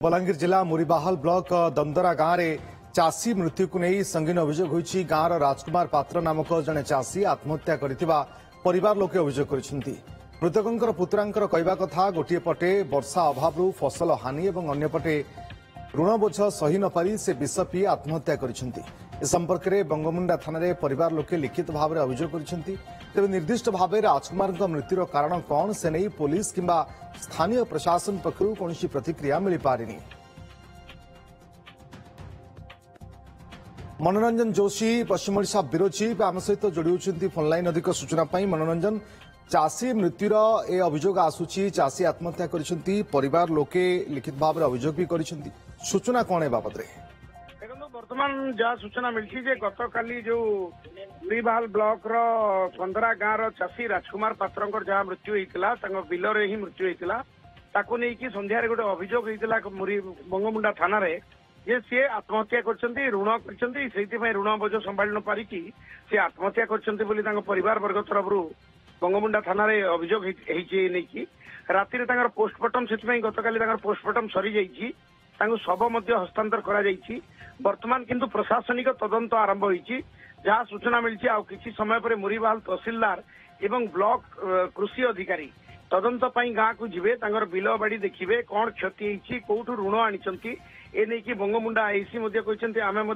बलांगीर जिला मुरीबाहाल ब्लॉक दंदरा गांव में चाषी मृत्यु को नहीं संगीन अभियोग होईछि। गांव राजकुमार पात्र नामक जड़े चाषी आत्महत्या करथिबा परिवार लोके अभियोग करिसेंति। मृतकंकर पुत्रांकर कहवा कथा गोटे पटे वर्षा अभाव फसल हानि और अन्यपटे ऋण बोझ सही न पारि से विष पी आत्महत्या करिसेंति। ए संपर्क में बंगमुंडा थाना रे परिवार लोके लिखित भाव में अभियोग करिसेंति। तेज निर्दिष्ट भाव राजकुमार मृत्युर कारण कौन से नहीं पुलिस किंबा स्थानीय प्रशासन पक्षरु कौनसी प्रतिक्रिया मिल पारिनी। मनोरंजन जोशी पश्चिम ओडिशा ब्यूरो चीफ आम सहित जोड़ी होती फोनलाइन अधिक सूचना पाई। मनोरंजन, चाषी मृत्युर ए अभियोग आसूची, चाषी आत्महत्या करिसेंति, परिवार लोके लिखित भाव में अभियोग भी करिसेंति, सूचना कौन है बाबद रे? बर्तमान जहाँ सूचना मिली गत काली जो मुरीबाहाल ब्लॉक कंदरा गाँव चाषी राजकुमार पात्र जहाँ मृत्यु होता बिलर ही मृत्यु होता नहीं संध्यारे गोटे अभियोग होता बंगमुंडा थाना रे जे सी आत्महत्या करछंती, ऋण करछंती, सेहितपई ऋण बोझ संभाଳି न पारिकी से आत्महत्या करछंती बोली तांको परिवार वर्ग तरफरु बंगमुंडा थाना रे अभियोग हेछि नेकी राति रे तांकर पोस्टमार्टम सेतपई गतकाली तांकर पोस्टमार्टम सरी जाइछि। तांको शव मध्य हस्तांतर करा जाइछि। वर्तमान किंतु प्रशासनिक तदंत आरंभ होइछि। जहाँ सूचना मिली आ किछि समय पर मुरीबाहाल तहसीलदार एवं ब्लॉक कृषि अधिकारी तदंत पाई गाँ को जिबे, तांकर बिल बाड़ी देखिबे, कौन क्षति होइछि, कोठु ऋण आनिचंती ए नहीं कि बंगमुंडा आईसी कहते आम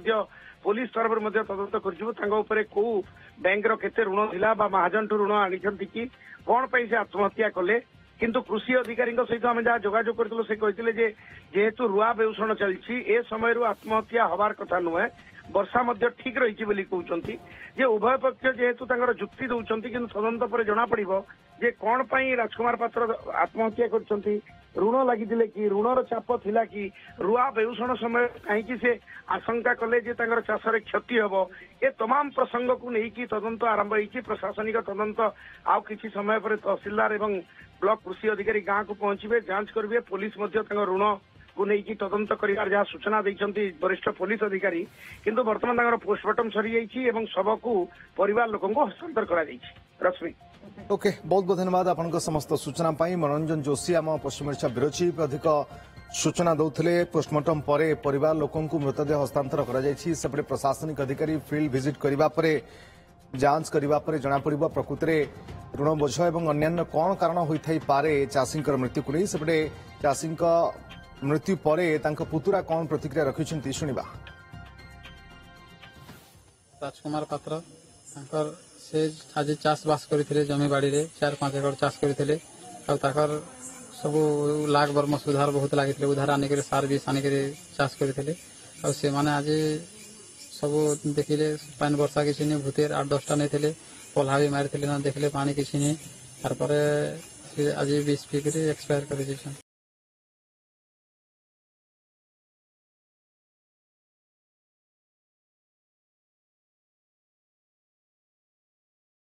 पुलिस तरफ तदंत कर कौ बैंक केते ऋण थिला बा महाजन ठू ऋण आनिचंती कि कौन पे से आत्महत्या कले। किंतु कृषि अधिकारी सहित आम जहाँ जोगाजोग करथिलु से कहते जेहेतु रुआ बेउषण चलछि ए समय आत्महत्या हबार कथा नुहे, वर्षा मध्य ठीक रही बोली कहते जे उभय पक्ष जेहेतु जुक्ति दौरान कि तदंत पर जना पड़िबो जे कौन पाई राजकुमार पात्र आत्महत्या करछंती, ऋण लगी कि ऋणर चाप थिला कि रुआ बेउषण समय कहीं से आशंका कले जे तांकर चाषरे क्षति हबो। ए तमाम प्रसंग को लेकिन तदंत आरंभ होइछि। प्रशासनिक तदंत आउ किछि समय पर तहसीलदार एवं ब्लॉक कृषि अधिकारी गाँव को पहुंचे, जांच करेंगे। पुलिस ऋण को लेकिन तदंत कर जहाँ सूचना देइछंती वरिष्ठ पुलिस अधिकारी, किंतु वर्तमान पोस्टमार्टम सरी जाइछि एवं शव को परिवार लोकन को हस्तांतर करा जाइछि। रश्मि ओके, बहुत बहुत धन्यवाद आपन समस्त सूचना पाई। मनोरंजन जोशी आम पश्चिम ओडिशा ब्यूरो चीफ अधिक सूचना दौले। पोस्टमार्टम पर परिवार लोकन को मृतदेह हस्तांतर करा जाइछि। सेपटे प्रशासनिक अधिकारी फील्ड विजिट करबा परे जांच करबा परे जना पड़िबो प्रकृति रे ऋण बोझ एवं अन्य कौन कारण होइथाई पारे चाषी मृत्यु को नहीं। सेपटे चाषी मृत्यु पर पुतुरा कौन प्रतिक्रिया रखिछंती शुनिबा। राजकुमार पात्र से आज चाष बास करथिले, जमी बाड़ी रे 4-5 एकड़ चाष करथिले आ ताकर सब लाख बर्म सुधार बहुत लागिथिले, उधार आने के सार बीस आने के चाष करथिले आ से माने आज सब देखिले पानी वर्षा किछि नै, भूतेर 8-10टा नै थिले, पल्हा भी मारिथिले ना, देखले पानी किछि नै, तार परे आज 20 पी के एक्सपायर कर दिछन।